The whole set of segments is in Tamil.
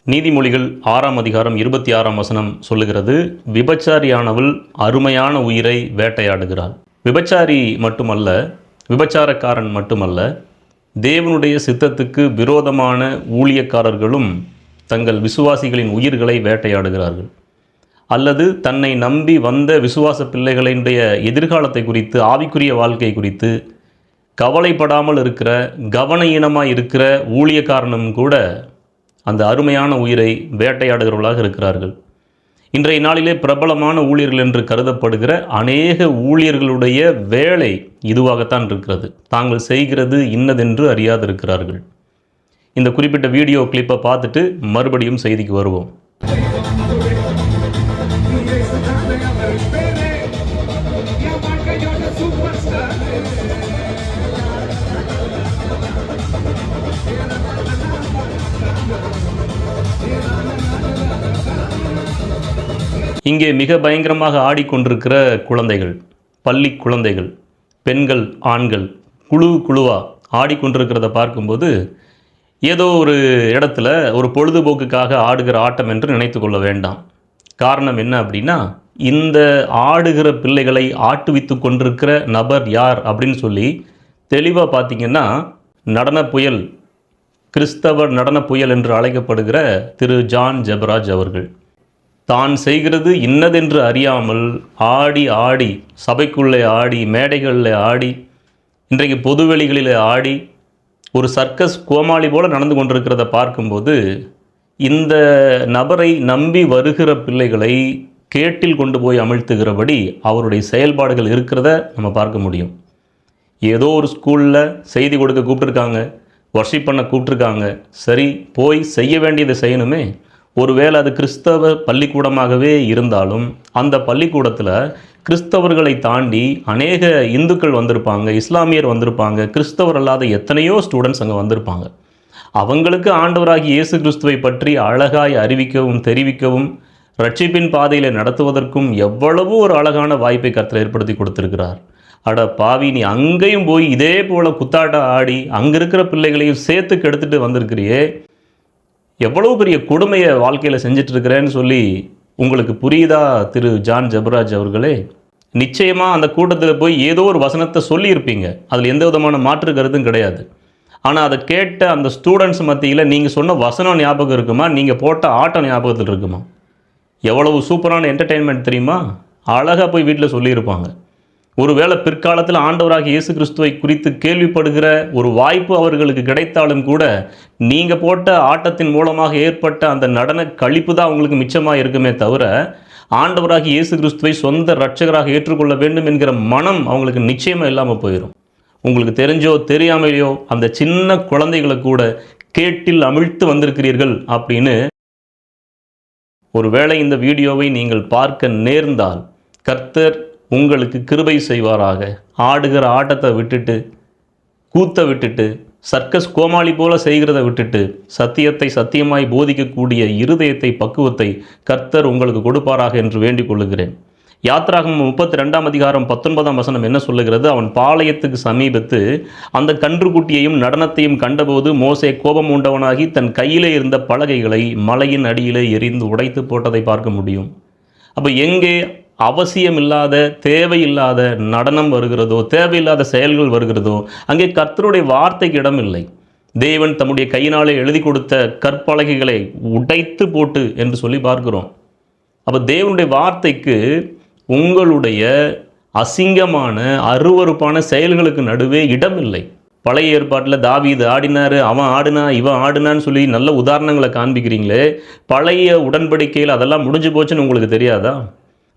நீதிமொழிகள் 6ஆம் அதிகாரம் 26ஆம் வசனம் சொல்லுகிறது, விபச்சாரியானவள் அருமையான உயிரை வேட்டையாடுகிறாள். விபச்சாரி மட்டுமல்ல, விபச்சாரக்காரன் மட்டுமல்ல, தேவனுடைய சித்தத்துக்கு விரோதமான ஊழியக்காரர்களும் தங்கள் விசுவாசிகளின் உயிர்களை வேட்டையாடுகிறார்கள். அல்லது தன்னை நம்பி வந்த விசுவாச பிள்ளைகளினுடைய எதிர்காலத்தை குறித்து, ஆவிக்குரிய வாழ்க்கை குறித்து கவலைப்படாமல் இருக்கிற, கவனஈனமாக இருக்கிற ஊழியக்காரனும் கூட அந்த அருமையான உயிரை வேட்டையாடுகிறவர்களாக இருக்கிறார்கள். இன்றைய நாளிலே பிரபலமான ஊழியர்கள் என்று கருதப்படுகிற அநேக ஊழியர்களுடைய வேலை இதுவாகத்தான் இருக்கிறது. தாங்கள் செய்கிறது இன்னதென்று அறியாதிருக்கிறார்கள். இந்த குறிப்பிட்ட வீடியோ கிளிப்பை பார்த்துட்டு மறுபடியும் செய்திக்கு வருவோம். இங்கே மிக பயங்கரமாக ஆடிக்கொண்டிருக்கிற குழந்தைகள், பள்ளி குழந்தைகள், பெண்கள், ஆண்கள் குழுவாக ஆடிக்கொண்டிருக்கிறத பார்க்கும்போது ஏதோ ஒரு இடத்துல ஒரு பொழுதுபோக்குக்காக ஆடுகிற ஆட்டம் என்று நினைத்து கொள்ள வேண்டாம். காரணம் என்ன அப்படின்னா, இந்த ஆடுகிற பிள்ளைகளை ஆட்டுவித்து கொண்டிருக்கிற நபர் யார் அப்படின்னு சொல்லி தெளிவாக பார்த்திங்கன்னா, நடன புயல், கிறிஸ்தவ நடன புயல் என்று அழைக்கப்படுகிற திரு ஜான் ஜெபராஜ் அவர்கள் தான் செய்கிறது இன்னதென்று அறியாமல் ஆடி சபைக்குள்ளே ஆடி, மேடைகளில் ஆடி, இன்றைக்கு பொதுவெளிகளில் ஆடி ஒரு சர்க்கஸ் கோமாளி போல நடந்து கொண்டிருக்கிறத பார்க்கும்போது, இந்த நபரை நம்பி வருகிற பிள்ளைகளை கேட்டில் கொண்டு போய் அமிழ்த்துகிறபடி அவருடைய செயல்பாடுகள் இருக்கிறத நம்ம பார்க்க முடியும். ஏதோ ஒரு ஸ்கூலில் செய்தி கொடுக்க கூப்பிட்ருக்காங்க, வர்ஷிப் பண்ண கூப்பிட்ருக்காங்க, சரி போய் செய்ய வேண்டியதை செய்யணுமே. ஒருவேளை அது கிறிஸ்தவ பள்ளிக்கூடமாகவே இருந்தாலும் அந்த பள்ளிக்கூடத்தில் கிறிஸ்தவர்களை தாண்டி அநேக இந்துக்கள் வந்திருப்பாங்க, இஸ்லாமியர் வந்திருப்பாங்க, கிறிஸ்தவர் அல்லாத எத்தனையோ ஸ்டூடெண்ட்ஸ் அங்கே வந்திருப்பாங்க. அவங்களுக்கு ஆண்டவராகி இயேசு கிறிஸ்துவை பற்றி அழகாய் அறிவிக்கவும் தெரிவிக்கவும் ரட்சிப்பின் பாதையில் நடத்துவதற்கும் எவ்வளவோ ஒரு அழகான வாய்ப்பை கர்த்தர் ஏற்படுத்தி கொடுத்துருக்கிறார். அட பாவி, நீ அங்கேயும் போய் இதே போல் குத்தாட்டம் ஆடி அங்கே இருக்கிற பிள்ளைகளையும் சேர்த்து கெடுத்துட்டு வந்திருக்கிறியே, எவ்வளோ பெரிய கொடுமையை வாழ்க்கையில் செஞ்சிட்ருக்கிறேன்னு சொல்லி உங்களுக்கு புரியுதா திரு ஜான் ஜெபராஜ் அவர்களே? நிச்சயமாக அந்த கூட்டத்தில் போய் ஏதோ ஒரு வசனத்தை சொல்லியிருப்பீங்க, அதில் எந்த விதமான மாற்று கருத்தும் கிடையாது. ஆனால் அதை கேட்ட அந்த ஸ்டூடெண்ட்ஸ் மத்தியில் நீங்கள் சொன்ன வசனம் ஞாபகம் இருக்குமா? நீங்கள் போட்ட ஆட்டம் ஞாபகத்தில் இருக்குமா? எவ்வளவு சூப்பரான என்டர்டெயின்மெண்ட் தெரியுமா? அழகாக போய் வீட்டில் சொல்லியிருப்பாங்க. ஒருவேளை பிற்காலத்தில் ஆண்டவராக இயேசு கிறிஸ்துவை குறித்து கேள்விப்படுகிற ஒரு வாய்ப்பு அவர்களுக்கு கிடைத்தாலும் கூட, நீங்கள் போட்ட ஆட்டத்தின் மூலமாக ஏற்பட்ட அந்த நடன கழிப்பு தான் அவங்களுக்கு மிச்சமாக இருக்குமே தவிர, ஆண்டவராக இயேசு கிறிஸ்துவை சொந்த இரட்சகராக ஏற்றுக்கொள்ள வேண்டும் என்கிற மனம் அவங்களுக்கு நிச்சயமாக இல்லாமல் போயிடும். உங்களுக்கு தெரிஞ்சோ தெரியாமலையோ அந்த சின்ன குழந்தைகளை கூட கேட்டில் அமிழ்த்து வந்திருக்கிறீர்கள் அப்படின்னு ஒருவேளை இந்த வீடியோவை நீங்கள் பார்க்க நேர்ந்தால் கர்த்தர் உங்களுக்கு கிருபை செய்வாராக. ஆடுகிற ஆட்டத்தை விட்டுட்டு, கூத்த விட்டுட்டு, சர்க்கஸ் கோமாளி போல செய்கிறத விட்டுட்டு, சத்தியத்தை சத்தியமாய் போதிக்கக்கூடிய இருதயத்தை, பக்குவத்தை கர்த்தர் உங்களுக்கு கொடுப்பாராக என்று வேண்டிக் கொள்ளுகிறேன். யாத்ராகமம் 32ஆம் அதிகாரம் 19ஆம் வசனம் என்ன சொல்லுகிறது? அவன் பாளையத்துக்கு சமீபத்து அந்த கன்றுக்குட்டியையும் நடனத்தையும் கண்டபோது மோசே கோபம் உண்டவனாகி தன் கையிலே இருந்த பலகைகளை மலையின் அடியிலே எரிந்து உடைத்து போட்டதை பார்க்க முடியும். அப்போ எங்கே அவசியமில்லாத, தேவையில்லாத நடனம் வருகிறதோ, தேவையில்லாத செயல்கள் வருகிறதோ, அங்கே கர்த்தருடைய வார்த்தைக்கு இடமில்லை. தேவன் தம்முடைய கையினாலே எழுதி கொடுத்த கற்பலகைகளை உடைத்து போட்டு என்று சொல்லி பார்க்கிறோம். அப்போ தேவனுடைய வார்த்தைக்கு உங்களுடைய அசிங்கமான, அருவருப்பான செயல்களுக்கு நடுவே இடமில்லை. பழைய ஏற்பாட்டில் தாவீது ஆடினார், அவன் ஆடினா, இவன் ஆடினான்னு சொல்லி நல்ல உதாரணங்களை காண்பிக்கிறீங்களே, பழைய உடன்படிக்கையில் அதெல்லாம் முடிஞ்சு போச்சுன்னு உங்களுக்கு தெரியாதா?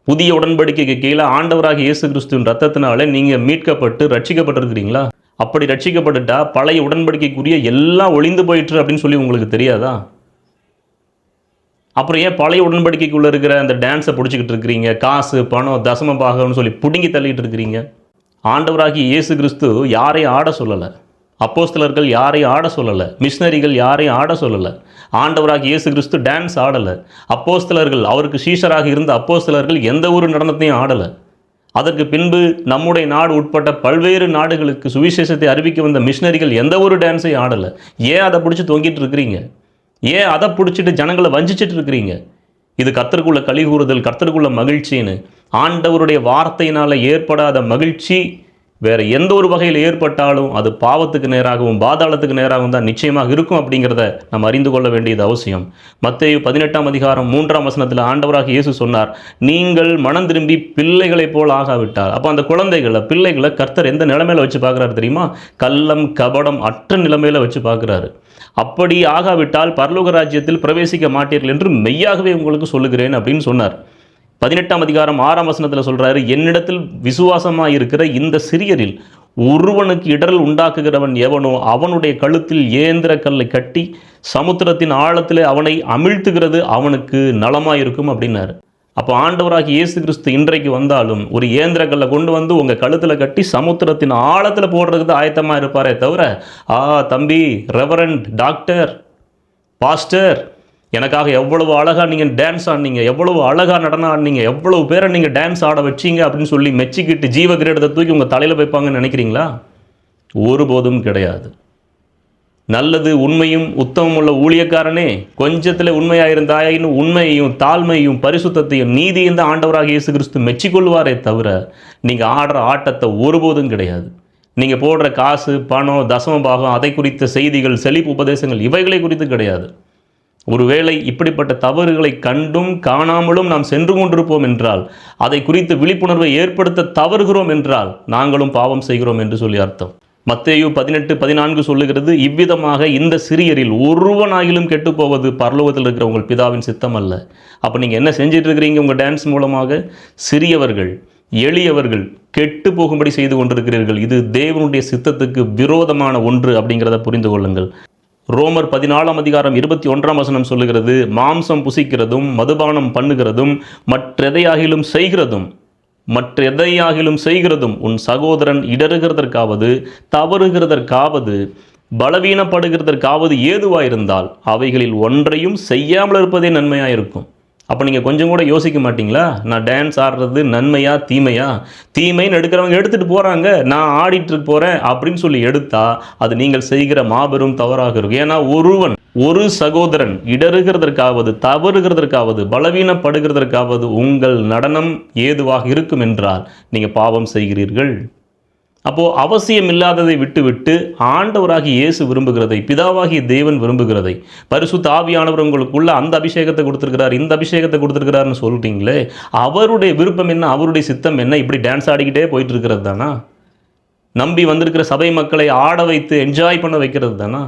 புதிய உடன்படிக்கைக்கு கீழே ஆண்டவராக இயேசு கிறிஸ்துவின் ரத்தத்தினால நீங்கள் மீட்கப்பட்டு ரட்சிக்கப்பட்டிருக்கிறீங்களா? அப்படி ரட்சிக்கப்பட்டுட்டா பழைய உடன்படிக்கைக்குரிய எல்லாம் ஒளிந்து போயிட்டு அப்படின்னு சொல்லி உங்களுக்கு தெரியாதா? அப்புறம் ஏன் பழைய உடன்படிக்கைக்குள்ளே இருக்கிற அந்த டான்ஸை பிடிச்சிக்கிட்டு இருக்கிறீங்க? காசு, பணம், தசம பாகம்னு சொல்லி பிடுங்கி தள்ளிட்டு இருக்கிறீங்க. ஆண்டவராகி இயேசு கிறிஸ்து யாரையும் ஆட சொல்லலை, அப்போஸ்தலர்கள் யாரையும் ஆட சொல்லலை, மிஷினரிகள் யாரையும் ஆட சொல்லலை. ஆண்டவராக இயேசு கிறிஸ்து டான்ஸ் ஆடலை. அப்போஸ்தலர்கள், அவருக்கு சீஷராக இருந்த அப்போஸ்தலர்கள் எந்த ஒரு நடனத்தையும் ஆடலை. அதற்கு பின்பு நம்முடைய நாடு உட்பட்ட பல்வேறு நாடுகளுக்கு சுவிசேஷத்தை அறிவிக்க வந்த மிஷினரிகள் எந்த ஒரு டான்ஸையும் ஆடலை. ஏன் அதை பிடிச்சி தொங்கிட்டு இருக்கிறீங்க? ஏன் அதை பிடிச்சிட்டு ஜனங்களை வஞ்சிச்சிட்டு இருக்கிறீங்க? இது கர்த்தருக்குள்ள களி கூறுதல், கர்த்தருக்குள்ள மகிழ்ச்சின்னு. ஆண்டவருடைய வார்த்தையினால் ஏற்படாத மகிழ்ச்சி வேறு எந்த ஒரு வகையில் ஏற்பட்டாலும் அது பாவத்துக்கு நேராகவும் பாதாளத்துக்கு நேராகவும் தான் நிச்சயமாக இருக்கும் அப்படிங்கிறத நம்ம அறிந்து கொள்ள வேண்டியது அவசியம். மத்தேயு 18:3 ஆண்டவராக இயேசு சொன்னார், நீங்கள் மனம் திரும்பி பிள்ளைகளைப் போல் ஆகாவிட்டால். அப்போ அந்த பிள்ளைகளை கர்த்தர் எந்த நிலைமையில் வச்சு பார்க்குறாரு தெரியுமா? கள்ளம் கபடம் அற்ற நிலைமையில் வச்சு பார்க்குறாரு. அப்படி ஆகாவிட்டால் பரலோக ராஜ்யத்தில் பிரவேசிக்க மாட்டீர்கள் என்று மெய்யாகவே உங்களுக்கு சொல்லுகிறேன் அப்படின்னு சொன்னார். 18:6 சொல்றாரு, என்னிடத்தில் விசுவாசமாக இருக்கிற இந்த சிறியரில் ஒருவனுக்கு இடரல் உண்டாக்குகிறவன் எவனோ அவனுடைய கழுத்தில் ஏந்திர கல்லை கட்டி சமுத்திரத்தின் ஆழத்திலே அவனை அமிழ்த்துகிறது அவனுக்கு நலமாயிருக்கும் அப்படின்னாரு. அப்போ ஆண்டவராகி இயேசு கிறிஸ்து இன்றைக்கு வந்தாலும் ஒரு ஏந்திர கல்லை கொண்டு வந்து உங்கள் கழுத்தில் கட்டி சமுத்திரத்தின் ஆழத்தில் போடுறதுக்கு ஆயத்தமாக இருப்பாரே தவிர, தம்பி, ரெவரண்ட், டாக்டர், பாஸ்டர், எனக்காக எவ்வளவு அழகாக நீங்கள் டான்ஸ் ஆடினீங்க, எவ்வளவு அழகாக நடனம் ஆடினீங்க, எவ்வளவு பேரை நீங்கள் டான்ஸ் ஆட வச்சிங்க அப்படின்னு சொல்லி மெச்சிக்கிட்டு ஜீவ கிரீடத்தை தூக்கி உங்கள் தலையில் வைப்பாங்கன்னு நினைக்கிறீங்களா? ஒருபோதும் கிடையாது. நல்லது உண்மையும் உத்தமம் உள்ள ஊழியக்காரனே, கொஞ்சத்தில் உண்மையாக இருந்தாயின்னு உண்மையையும் தாழ்மையும் பரிசுத்தத்தையும் நீதியும் தான் ஆண்டவராக இயேசு கிறிஸ்து மெச்சிக்கொள்வாரே தவிர நீங்கள் ஆடுற ஆட்டத்தை ஒருபோதும் கிடையாது. நீங்கள் போடுற காசு, பணம், தசம பாகம், அதை குறித்த செய்திகள், செழிப்பு உபதேசங்கள் இவைகளை குறித்து கிடையாது. ஒருவேளை இப்படிப்பட்ட தவறுகளை கண்டும் காணாமலும் நாம் சென்று கொண்டிருப்போம் என்றால், அதை குறித்து விழிப்புணர்வை ஏற்படுத்த தவறுகிறோம் என்றால் நாங்களும் பாவம் செய்கிறோம் என்று சொல்லி அர்த்தம். மத்தேயு 18:14 சொல்லுகிறது, இவ்விதமாக இந்த சிறியரில் ஒருவனாகிலும் கெட்டு போவது பரலோகத்தில் இருக்கிற உங்கள் பிதாவின் சித்தம் அல்ல. அப்போ நீங்கள் என்ன செஞ்சிட்டு இருக்கிறீங்க? உங்கள் டான்ஸ் மூலமாக சிறியவர்கள், எளியவர்கள் கெட்டு போகும்படி செய்து கொண்டிருக்கிறீர்கள். இது தேவனுடைய சித்தத்துக்கு விரோதமான ஒன்று அப்படிங்கிறத புரிந்து கொள்ளுங்கள். ரோமர் 14:21 சொல்லுகிறது, மாம்சம் புசிக்கிறதும் மதுபானம் பண்ணுகிறதும் மற்றெதையாகிலும் செய்கிறதும் உன் சகோதரன் இடறுகிறதற்காவது தவறுகிறதற்காவது பலவீனப்படுகிறதற்காவது ஏதுவாயிருந்தால் அவைகளில் ஒன்றையும் செய்யாமல் இருப்பதே நன்மையாயிருக்கும். அப்போ நீங்கள் கொஞ்சம் கூட யோசிக்க மாட்டிங்களா? நான் டான்ஸ் ஆடுறது நன்மையா தீமையா? தீமைன்னு எடுக்கிறவங்க எடுத்துகிட்டு போகிறாங்க, நான் ஆடிட்டு போகிறேன் அப்படின்னு சொல்லி எடுத்தால் அது நீங்கள் செய்கிற மாபெரும் தவறாக இருக்கும். ஏன்னா ஒரு சகோதரன் இடறுகிறதற்காவது தவறுகிறதற்காவது பலவீனப்படுகிறதற்காவது உங்கள் நடனம் ஏதுவாக இருக்கும் என்றால் நீங்கள் பாவம் செய்கிறீர்கள். அப்போது அவசியம் இல்லாததை விட்டுவிட்டு ஆண்டவராகி இயேசு விரும்புகிறதை, பிதாவாகிய தேவன் விரும்புகிறதை, பரிசுத்த ஆவியானவர் உங்களுக்குள்ள அந்த அபிஷேகத்தை கொடுத்துருக்கிறார், இந்த அபிஷேகத்தை கொடுத்துருக்கிறாருன்னு சொல்கிறீங்களே, அவருடைய விருப்பம் என்ன, அவருடைய சித்தம் என்ன? இப்படி டான்ஸ் ஆடிக்கிட்டே போயிட்டு இருக்கிறது தானா? நம்பி வந்திருக்கிற சபை மக்களை ஆட வைத்து என்ஜாய் பண்ண வைக்கிறது தானா?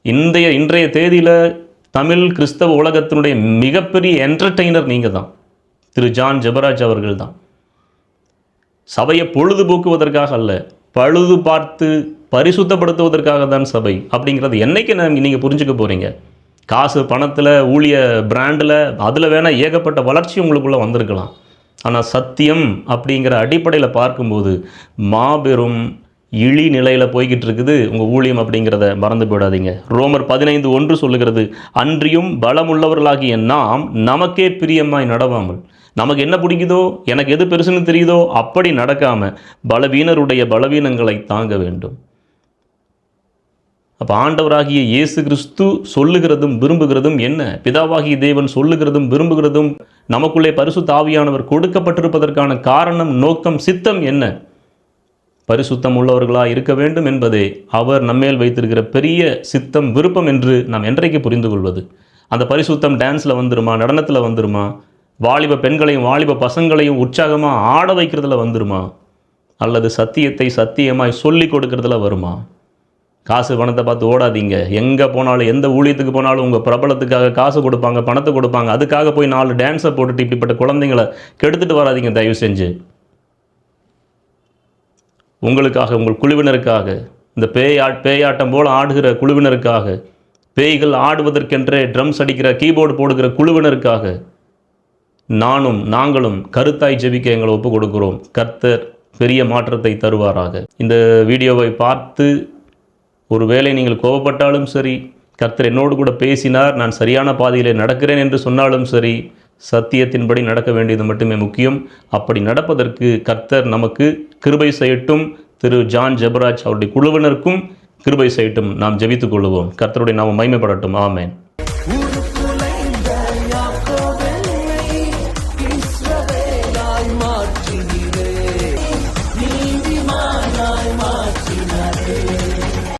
இன்றைய தேதியில் தமிழ் கிறிஸ்தவ உலகத்தினுடைய மிகப்பெரிய என்டர்டெய்னர் நீங்கள் தான். திரு ஜான் ஜெபராஜ் அவர்கள் தான். சபையை பொழுதுபோக்குவதற்காக அல்ல, பழுது பார்த்து பரிசுத்தப்படுத்துவதற்காக தான் சபை அப்படிங்கிறது என்னைக்கு நீங்கள் புரிஞ்சுக்க போகிறீங்க? காசு பணத்தில், ஊழிய பிராண்டில், அதில் வேணால் ஏகப்பட்ட வளர்ச்சி உங்களுக்குள்ளே வந்திருக்கலாம். ஆனால் சத்தியம் அப்படிங்கிற அடிப்படையில் பார்க்கும்போது மாபெரும் இழி நிலையில் போய்கிட்டு இருக்குது உங்கள் ஊழியம் அப்படிங்கிறத மறந்து போயிடாதீங்க. ரோமர் 15:1 சொல்லுகிறது, அன்றியும் பலமுள்ளவர்களாகிய நாம் நமக்கே பிரியமாய் நடவாமல், நமக்கு என்ன பிடிக்குதோ, எனக்கு எது பெருசுன்னு தெரியுதோ அப்படி நடக்காமல் பலவீனருடைய பலவீனங்களை தாங்க வேண்டும். அப்போ ஆண்டவராகிய இயேசு கிறிஸ்து சொல்லுகிறதும் விரும்புகிறதும் என்ன? பிதாவாகிய தேவன் சொல்லுகிறதும் விரும்புகிறதும் நமக்குள்ளே பரிசுத்த ஆவியானவர் கொடுக்கப்பட்டிருப்பதற்கான காரணம், நோக்கம், சித்தம் என்ன? பரிசுத்தம் உள்ளவர்களாக இருக்க வேண்டும் என்பதே அவர் நம்மேல் வைத்திருக்கிற பெரிய சித்தம், விருப்பம் என்று நாம் என்றைக்கு புரிந்து கொள்வது? அந்த பரிசுத்தம் டான்ஸில் வந்துருமா, நடனத்தில் வந்துருமா, வாலிப பெண்களையும் வாலிப பசங்களையும் உற்சாகமாக ஆட வைக்கிறதுல வந்துருமா, அல்லது சத்தியத்தை சத்தியமாய் சொல்லி கொடுக்கறதுல வருமா? காசு பணத்தை பார்த்து ஓடாதீங்க. எங்கே போனாலும், எந்த ஊழியத்துக்கு போனாலும் உங்கள் பிரபலத்துக்காக காசு கொடுப்பாங்க, பணத்தை கொடுப்பாங்க. அதுக்காக போய் 4 டான்ஸை போட்டுட்டு இப்படிப்பட்ட குழந்தைங்களை கெடுத்துட்டு வராதிங்க தயவு செஞ்சு. உங்களுக்காக, உங்கள் குழுவினருக்காக, இந்த பேயாட்டம் போல் ஆடுகிற குழுவினருக்காக, பேய்கள் ஆடுவதற்கென்றே ட்ரம்ஸ் அடிக்கிற, கீபோர்டு போடுகிற குழுவினருக்காக நாங்களும் கருத்தாய் ஜெபிக்க எங்களை ஒப்பு கொடுக்கிறோம். கர்த்தர் பெரிய மாற்றத்தை தருவாராக. இந்த வீடியோவை பார்த்து ஒருவேளை நீங்கள் கோபப்பட்டாலும் சரி, கர்த்தர் என்னோடு கூட பேசினார், நான் சரியான பாதையில் நடக்கிறேன் என்று சொன்னாலும் சரி, சத்தியத்தின்படி நடக்க வேண்டியது மட்டுமே முக்கியம். அப்படி நடப்பதற்கு கர்த்தர் நமக்கு கிருபை செய்யட்டும். திரு ஜான் ஜெபராஜ் அவருடைய குழுவினருக்கும் கிருபை செய்யட்டும். நாம் ஜெபித்துக் கொள்வோம். கர்த்தருடைய நாமம் மகிமைப்படட்டும். ஆமென்.